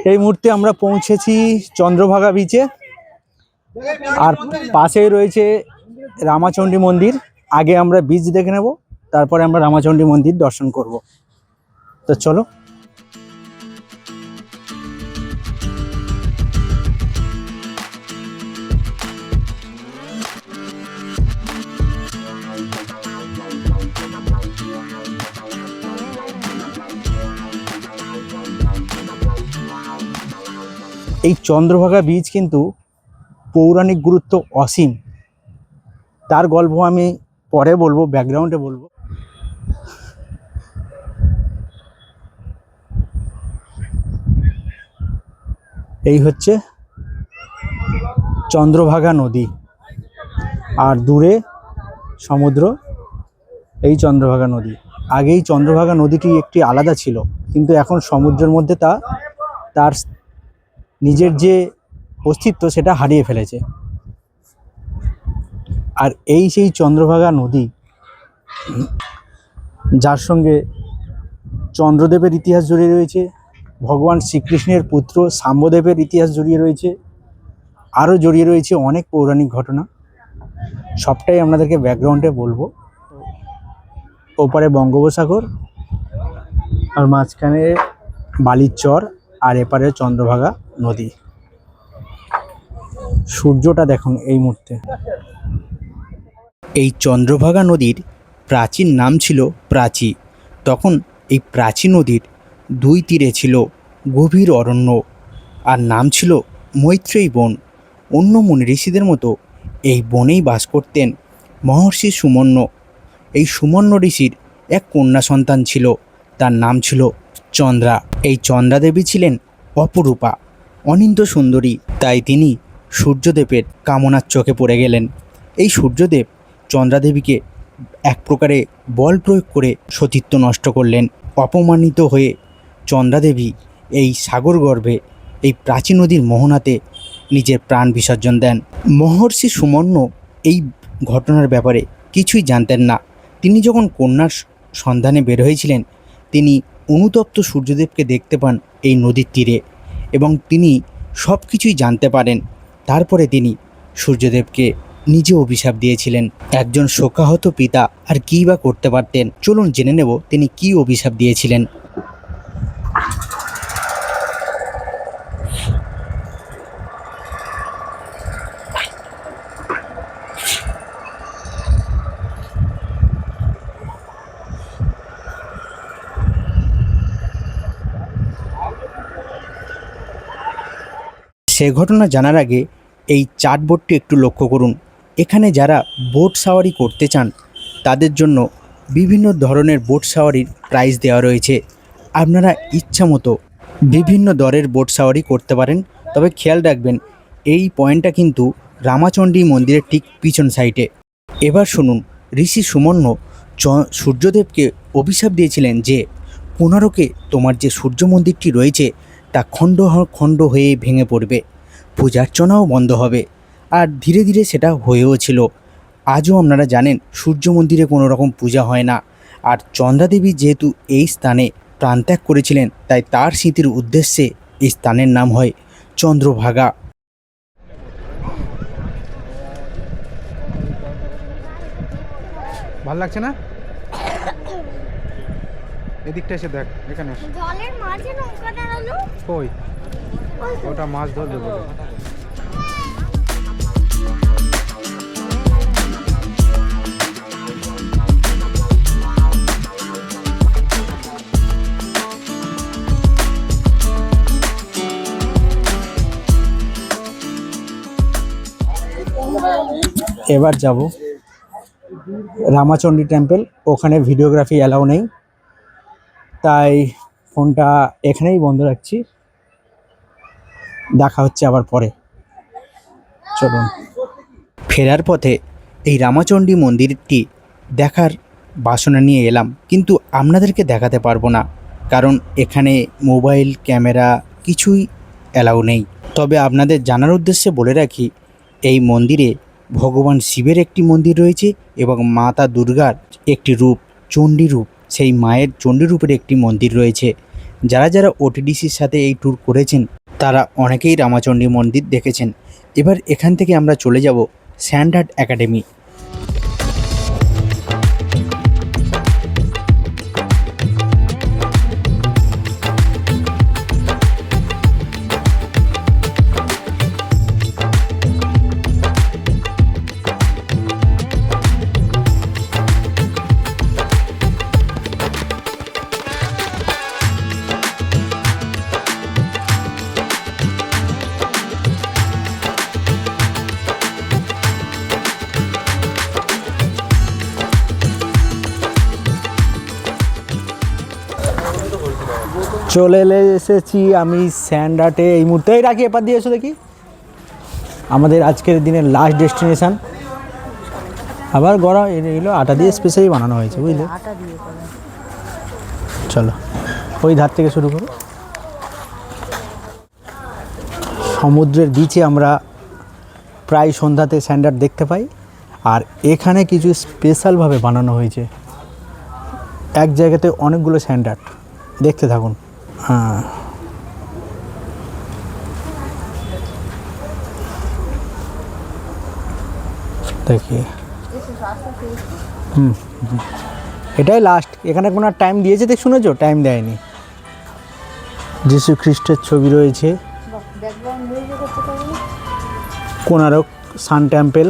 এই মুহূর্তে আমরা পৌঁছেছি চন্দ্রভাগা বিচে, আর পাশেই রয়েছে রামাচণ্ডী মন্দির। আগে আমরা বিচ দেখে নেব, তারপরে আমরা রামাচণ্ডী মন্দির দর্শন করব। তো চলো। এই চন্দ্রভাগা বীচ কিন্তু পৌরাণিক গুরুত্ব অসীম। তার গল্প আমি পরে বলবো, ব্যাকগ্রাউন্ডে বলবো। এই হচ্ছে চন্দ্রভাগা নদী, আর দূরে সমুদ্র। এই চন্দ্রভাগা নদী, আগে এই চন্দ্রভাগা নদীটি একটি আলাদা ছিল, কিন্তু এখন সমুদ্রের মধ্যে তার নিজের যে অস্তিত্ব সেটা হারিয়ে ফেলেছে। আর এই সেই চন্দ্রভাগা নদী, যার সঙ্গে চন্দ্রদেবের ইতিহাস জড়িয়ে রয়েছে, ভগবান শ্রীকৃষ্ণের পুত্র শাম্বদেবের ইতিহাস জড়িয়ে রয়েছে, আরও জড়িয়ে রয়েছে অনেক পৌরাণিক ঘটনা। সবটাই আপনাদেরকে ব্যাকগ্রাউন্ডে বলবো। ওপারে বঙ্গোপসাগর, আর মাঝখানে বালির চর, আর এপারে চন্দ্রভাগা নদী। সূর্যটা দেখুন এই মুহূর্তে। এই চন্দ্রভাগা নদীর প্রাচীন নাম ছিল প্রাচী। তখন এই প্রাচী নদীর দুই তীরে ছিল গভীর অরণ্য, আর নাম ছিল মৈত্রেয়ী বন। অন্য মুনি ঋষিদের মতো এই বনেই বাস করতেন মহর্ষি সুমন্য। এই সুমন্য ঋষির এক কন্যা সন্তান ছিল, তার নাম ছিল চন্দ্রা। এই চন্দ্রা দেবী ছিলেন অপরূপা, অনিন্দ সুন্দরী। তাই তিনি সূর্যদেবের কামনার চোখে পড়ে গেলেন। এই সূর্যদেব চন্দ্রাদেবীকে এক প্রকারে বল প্রয়োগ করে সতীত্ব নষ্ট করলেন। অপমানিত হয়ে চন্দ্রাদেবী এই সাগর গর্ভে এই প্রাচী নদীর মোহনাতে নিজের প্রাণ বিসর্জন দেন। মহর্ষি সুমন্য এই ঘটনার ব্যাপারে কিছুই জানতেন না। তিনি যখন কন্যার সন্ধানে বের হয়েছিলেন, তিনি অনুতপ্ত সূর্যদেবকে দেখতে পান এই নদীর তীরে, এবং তিনি সব কিছুই জানতে পারেন। তারপরে তিনি সূর্যদেবকে নিজে অভিশাপ দিয়েছিলেন। একজন শোকাহত পিতা আর কী বা করতে পারতেন, চলুন জেনে নেব তিনি কী অভিশাপ দিয়েছিলেন। সে ঘটনা জানার আগে এই চার্টবোর্ডটি একটু লক্ষ্য করুন। এখানে যারা বোট সাওয়ারি করতে চান তাদের জন্য বিভিন্ন ধরনের বোট সাওয়ারির প্রাইস দেওয়া রয়েছে। আপনারা ইচ্ছা মতো বিভিন্ন দরের বোট সাওয়ারি করতে পারেন। তবে খেয়াল রাখবেন, এই পয়েন্টটা কিন্তু রামাচণ্ডী মন্দিরের ঠিক পিছন সাইডে। এবার শুনুন, ঋষি সুমন্য সূর্যদেবকে অভিশাপ দিয়েছিলেন যে পুনরকে তোমার যে সূর্য মন্দিরটি রয়েছে তা খণ্ড খণ্ড হয়ে ভেঙে পড়বে, পূজার্চনাও বন্ধ হবে। আর ধীরে ধীরে সেটা হয়েও ছিল। আজও আপনারা জানেন সূর্য মন্দিরে কোনো রকম পূজা হয় না। আর চন্দ্রাদেবী যেহেতু এই স্থানে প্রাণত্যাগ করেছিলেন, তাই তার স্মৃতির উদ্দেশ্যে এই স্থানের নাম হয় চন্দ্রভাগা। ভাল লাগছে না? এদিকটা এসে দেখ, এখানে জলের মাঝে নৌকা দাঁড়ালো। কই ওটা মাছ ধরবে বলে। এবার যাব রামাচণ্ডী টেম্পল। ওখানে ভিডিওগ্রাফি অ্যালাউ নেই, তাই ফোনটা এখানেই বন্ধ রাখছি। দেখা হচ্ছে আবার পরে, চলুন। ফেরার পথে এই রামাচণ্ডী মন্দিরটি দেখার বাসনা নিয়ে এলাম, কিন্তু আপনাদেরকে দেখাতে পারবো না, কারণ এখানে মোবাইল ক্যামেরা কিছুই অ্যালাউ নেই। তবে আপনাদের জানার উদ্দেশ্যে বলে রাখি, এই মন্দিরে ভগবান শিবের একটি মন্দির রয়েছে এবং মাতা দুর্গার একটি রূপ, চণ্ডী রূপ, সেই মায়ের চণ্ডী রূপের একটি মন্দির রয়েছে। যারা যারা ওটিডিসির সাথে এই ট্যুর করেছেন তারা অনেকেই রামাচণ্ডী মন্দির দেখেছেন। এবার এখান থেকে আমরা চলে যাব স্যান্ডার্ড একাডেমি। চলে এসেছি আমি স্যান্ডার্ডে এই মুহূর্তেই রাখি এপার দিয়ে এসো দেখি। আমাদের আজকের দিনের লাস্ট ডেস্টিনেশন। আবার গড়া এগুলো আটা দিয়ে স্পেশালি বানানো হয়েছে বুঝলে। চলো ওই ধার থেকে শুরু করো। সমুদ্রের বিচে আমরা প্রায় সন্ধ্যাতে স্যান্ডার্ড দেখতে পাই। আর এখানে কিছু স্পেশালভাবে বানানো হয়েছে, এক জায়গাতে অনেকগুলো স্যান্ডার্ড। দেখতে থাকুন। হ্যাঁ, দেখি এটাই লাস্ট। এখানে কোনো টাইম দিয়েছে দেখ, শুনেছো? টাইম দেয়নি। যীশু খ্রিস্টের ছবি রয়েছে, কোণারক সান টেম্পল,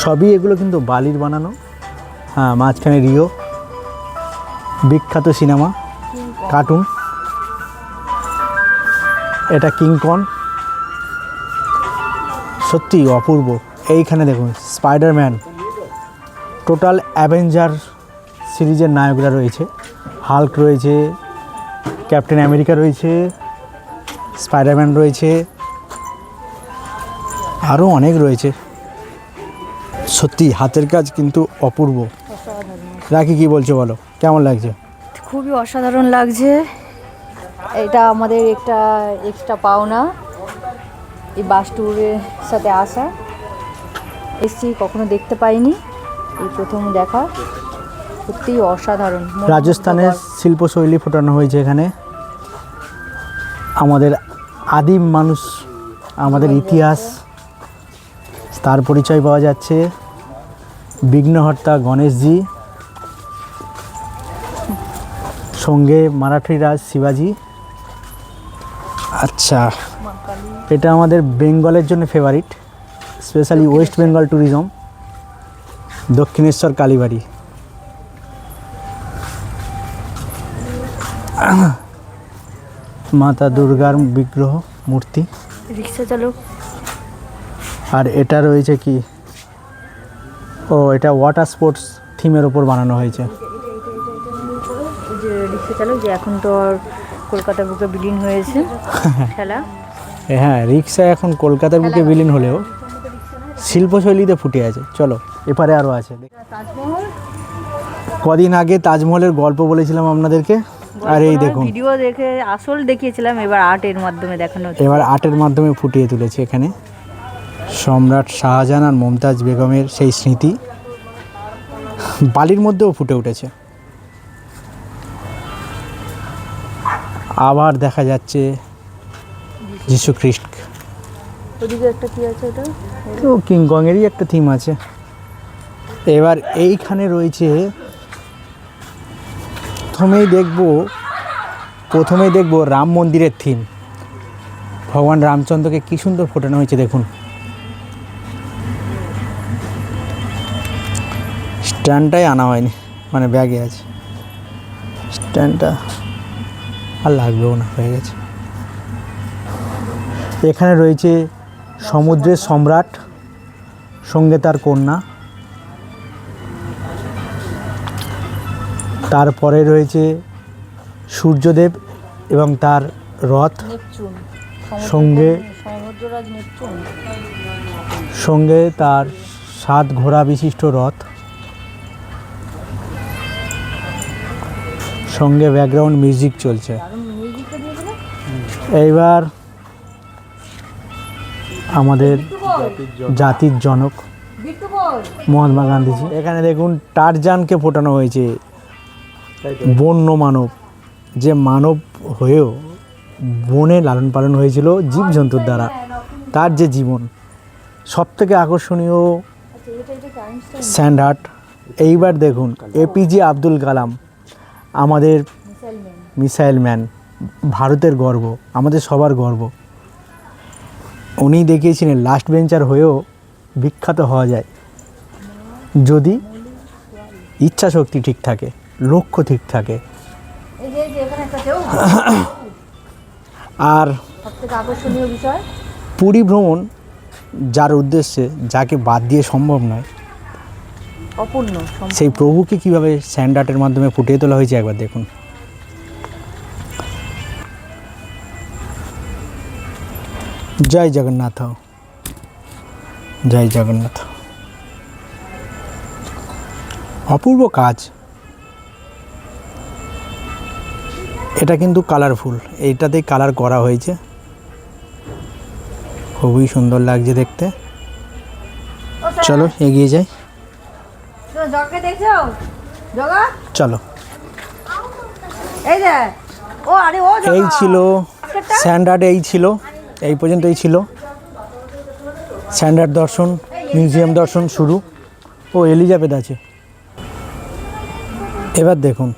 সবই এগুলো কিন্তু বালির বানানো। হ্যাঁ, মাঝখানে রিও, বিখ্যাত সিনেমা কার্টুন, এটা কিংকং, সত্যি অপূর্ব। এইখানে দেখুন স্পাইডারম্যান, টোটাল অ্যাভেঞ্জার সিরিজের নায়করা রয়েছে। হাল্ক রয়েছে, ক্যাপ্টেন আমেরিকা রয়েছে, স্পাইডারম্যান রয়েছে, আরও অনেক রয়েছে। সত্যি হাতের কাজ কিন্তু অপূর্ব। রাখি কি বলছো বলো, কেমন লাগছে? খুবই অসাধারণ লাগছে। এটা আমাদের একটা এক্সট্রা পাওনা, এই বাস ট্যুরের সাথে আসা। এসছি, কখনো দেখতে পাইনি, এই প্রথম দেখা। সত্যিই অসাধারণ। রাজস্থানের শিল্পশৈলী ফোটানো হয়েছে এখানে। আমাদের আদিম মানুষ, আমাদের ইতিহাস, তার পরিচয় পাওয়া যাচ্ছে। বিঘ্নহর্তা গণেশজি, সঙ্গে মারাঠি রাজ শিবাজি। আচ্ছা, এটা আমাদের বেঙ্গলের জন্য favourite, specially West Bengal tourism. Dakshineswar Kalibari, মাতা দুর্গার বিগ্রহ মূর্তি। রিক্সা চালক। আর এটা রয়েছে কি, ও এটা ওয়াটার স্পোর্টস থিমের ওপর বানানো হয়েছে। যে রিক্সা চালক, যে এখন তো আর কলকাতার বুকে বিলীন হয়েছে খেলা। হ্যাঁ, রিক্সা এখন কলকাতার বুকে বিলীন হলেও শিল্পশৈলীতে ফুটে আছে। চলো এপারে আরও আছে। তাজমহল। কদিন আগে তাজমহলের গল্প বলেছিলাম আপনাদেরকে, আর এই দেখুন ভিডিও দেখে আসল দেখিয়েছিলাম, এবার আর্টের মাধ্যমে দেখানো হচ্ছে। এবার আর্টের মাধ্যমে ফুটিয়ে তুলেছে এখানে সম্রাট শাহজাহান আর মমতাজ বেগমের সেই স্মৃতি বালির মধ্যেও ফুটে উঠেছে। আবার দেখা যাচ্ছে যীশু খ্রিস্ট। ওদিকে একটা কি আছে, ওটা তো কিংকংয়েরই একটা থিম আছে। এবার এইখানে রয়েছে, প্রথমেই দেখব রাম মন্দিরের থিম। ভগবান রামচন্দ্রকে কী সুন্দর ফোটানো হয়েছে দেখুন। স্ট্যান্ডটাই আনা হয়নি, মানে ব্যাগে আছে স্ট্যান্ডটা, আর লাগবেও না, হয়ে গেছে। এখানে রয়েছে সমুদ্রের সম্রাট, সঙ্গে তার কন্যা। তারপরে রয়েছে সূর্যদেব এবং তার রথ, নেপচুন, সঙ্গে সমুদ্ররাজ নেপচুন, সঙ্গে তার 7 ঘোড়া বিশিষ্ট রথ, সঙ্গে ব্যাকগ্রাউন্ড মিউজিক চলছে। এইবার আমাদের জাতির জনক মহাত্মা গান্ধীজি। এখানে দেখুন টারজানকে ফোটানো হয়েছে, বন্য মানব, যে মানব হয়েও বনে লালন পালন হয়েছিল জীবজন্তুর দ্বারা, তার যে জীবন সবথেকে আকর্ষণীয় স্যান্ড আর্ট। এইবার দেখুন এপিজে আব্দুল কালাম, আমাদের মিসাইল ম্যান, ভারতের গর্ব, আমাদের সবার গর্ব। উনি দেখিয়েছিলেন লাস্ট বেঞ্চার হয়েও বিখ্যাত হওয়া যায় যদি ইচ্ছা শক্তি ঠিক থাকে, লক্ষ্য ঠিক থাকে। আর সবথেকে আকর্ষণীয় বিষয় পুরী ভ্রমণ যার উদ্দেশ্যে, যাকে বাদ দিয়ে সম্ভব নয়, অপূর্ণ সেই প্রভুকে কীভাবে স্যান্ড আর্টের মাধ্যমে ফুটিয়ে তোলা হয়েছে একবার দেখুন। জয় জগন্নাথ, জয় জগন্নাথ। অপূর্ব কাজ। এটা কিন্তু কালারফুল, এইটাতেই কালার করা হয়েছে, খুবই সুন্দর লাগছে দেখতে। চলো এগিয়ে যাই, জগকে দেখছো? জগা চলো। এই যে ও, আরে ও জগা। এই ছিল স্যান্ড আর্ট, এই ছিল, এই পর্যন্তই ছিল স্যান্ড আর্ট দর্শন, মিউজিয়াম দর্শন শুরু। ও এলিজাবেথ আছে। এবার দেখুন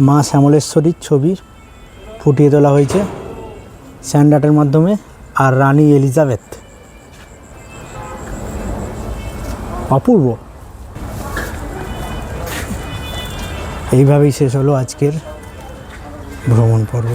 মা শ্যামলেশ্বরীর ছবি ফুটিয়ে তোলা হয়েছে স্যান্ড আর্টের মাধ্যমে, আর রানী এলিজাবেথ। অপূর্ব। এইভাবেই শেষ হলো আজকের ভ্রমণ পর্ব।